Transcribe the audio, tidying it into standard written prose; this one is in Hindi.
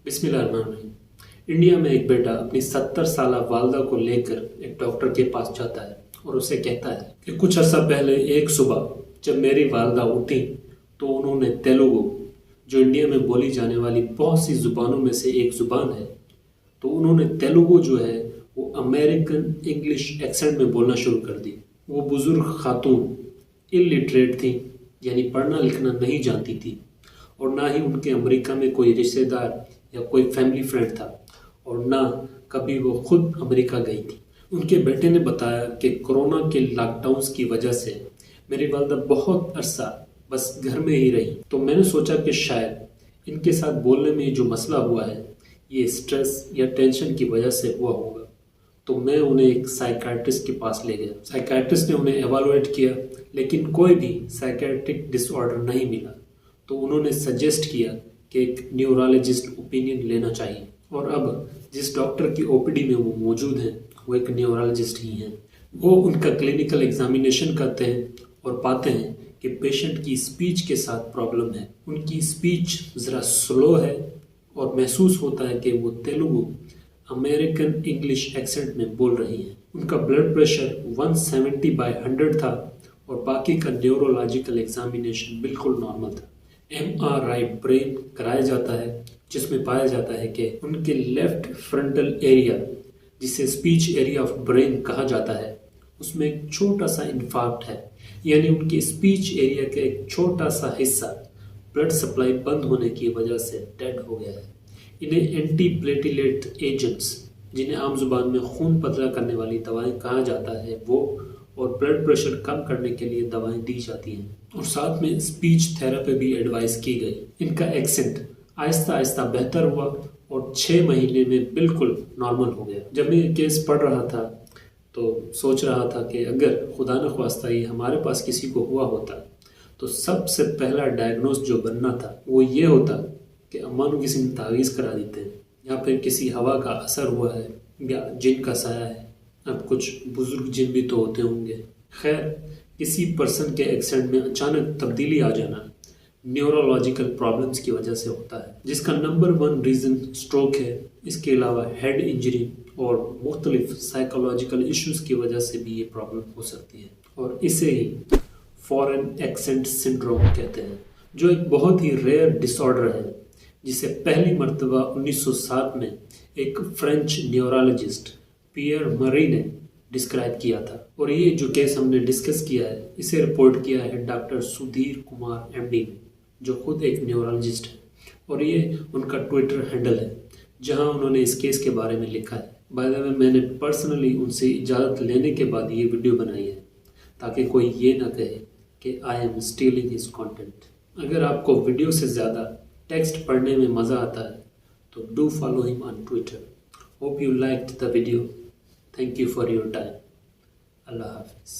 बिस्मिल्लाहिर्रहमानिर्रहीम। इंडिया में एक बेटा अपनी 70 साल वालदा को लेकर एक डॉक्टर के पास जाता है और उसे कहता है कि कुछ अर्सा पहले एक सुबह जब मेरी वालदा उठी तो उन्होंने तेलुगु, जो इंडिया में बोली जाने वाली बहुत सी ज़ुबानों में से एक ज़ुबान है, तो उन्होंने तेलुगु जो है वो अमेरिकन इंग्लिश एक्सेंट में बोलना शुरू कर दी। वो बुज़ुर्ग खातून इलिटरेट थी, यानी पढ़ना लिखना नहीं जानती थी, और ना ही उनके अमेरिका में कोई रिश्तेदार या कोई फैमिली फ्रेंड था, और ना कभी वो खुद अमेरिका गई थी। उनके बेटे ने बताया कि कोरोना के लॉकडाउन की वजह से मेरी वालदा बहुत अरसा बस घर में ही रही। तो मैंने सोचा कि शायद इनके साथ बोलने में जो मसला हुआ है ये स्ट्रेस या टेंशन की वजह से हुआ होगा। तो मैं उन्हें एक साइकाट्रिस्ट के पास ले गया। साइकाट्रिस्ट ने उन्हें एवेलुएट किया, लेकिन कोई भी साइकेट्रिक डिसऑर्डर नहीं मिला। तो उन्होंने सजेस्ट किया कि एक न्यूरोलॉजिस्ट ओपिनियन लेना चाहिए, और अब जिस डॉक्टर की ओपीडी में वो मौजूद हैं वो एक न्यूरोलॉजिस्ट ही हैं। वो उनका क्लिनिकल एग्जामिनेशन करते हैं और पाते हैं कि पेशेंट की स्पीच के साथ प्रॉब्लम है। उनकी स्पीच ज़रा स्लो है और महसूस होता है कि वो तेलुगु अमेरिकन इंग्लिश एक्सेंट में बोल रही हैं। उनका ब्लड प्रेशर 170/100 था और बाकी का न्यूरोलॉजिकल एग्जामिनेशन बिल्कुल नॉर्मल था। MRI ब्रेन कराया जाता है, जिसमें पाया जाता है कि उनके लेफ्ट फ्रंटल एरिया, जिसे स्पीच एरिया ऑफ ब्रेन कहा जाता है, उसमें एक छोटा सा इन्फार्क्ट है, यानी उनके स्पीच एरिया का एक छोटा सा हिस्सा ब्लड सप्लाई बंद होने की वजह से डेड हो गया है। इन्हें एंटी प्लेटिलेट एजेंट्स, जिन्हें आम जुबान में खून पतला करने वाली दवाएं कहा जाता है, वो और ब्लड प्रेशर कम करने के लिए दवाएं दी जाती हैं, और साथ में स्पीच थेरेपी भी एडवाइस की गई। इनका एक्सेंट आहिस्ता आहिस्ता बेहतर हुआ और 6 महीने में बिल्कुल नॉर्मल हो गया। जब मैं ये केस पढ़ रहा था तो सोच रहा था कि अगर खुदा न ख्वास्ता ये हमारे पास किसी को हुआ होता तो सबसे पहला डायग्नोस जो बनना था वो ये होता कि अम्मा किसी ने तावीज़ करा देते हैं, या फिर किसी हवा का असर हुआ है, या जिन का साया है। अब कुछ बुजुर्ग जिन भी तो होते होंगे। खैर, किसी पर्सन के एक्सेंट में अचानक तब्दीली आ जाना न्यूरोलॉजिकल प्रॉब्लम्स की वजह से होता है, जिसका नंबर 1 रीज़न स्ट्रोक है। इसके अलावा हेड इंजरी और मुख्तलिफ साइकोलॉजिकल इश्यूज़ की वजह से भी ये प्रॉब्लम हो सकती है, और इसे ही फॉरेन एक्सेंट सिंड्रोम कहते हैं, जो एक बहुत ही रेयर डिसऑर्डर है, जिसे पहली मर्तबा 1907 में एक फ्रेंच न्यूरोलॉजिस्ट पियर मरी ने डिस्क्राइब किया था। और ये जो केस हमने डिस्कस किया है, इसे रिपोर्ट किया है डॉक्टर सुधीर कुमार MD ने, जो खुद एक न्यूरोलॉजिस्ट है, और ये उनका ट्विटर हैंडल है जहां उन्होंने इस केस के बारे में लिखा है। बाय द वे, मैंने पर्सनली उनसे इजाज़त लेने के बाद ये वीडियो बनाई है, ताकि कोई ये ना कहे कि I am stealing his content. अगर आपको वीडियो से ज़्यादा टेक्स्ट पढ़ने में मज़ा आता है तो do follow him on Twitter. Hope you liked the video. Thank you for your time. Allah Hafiz.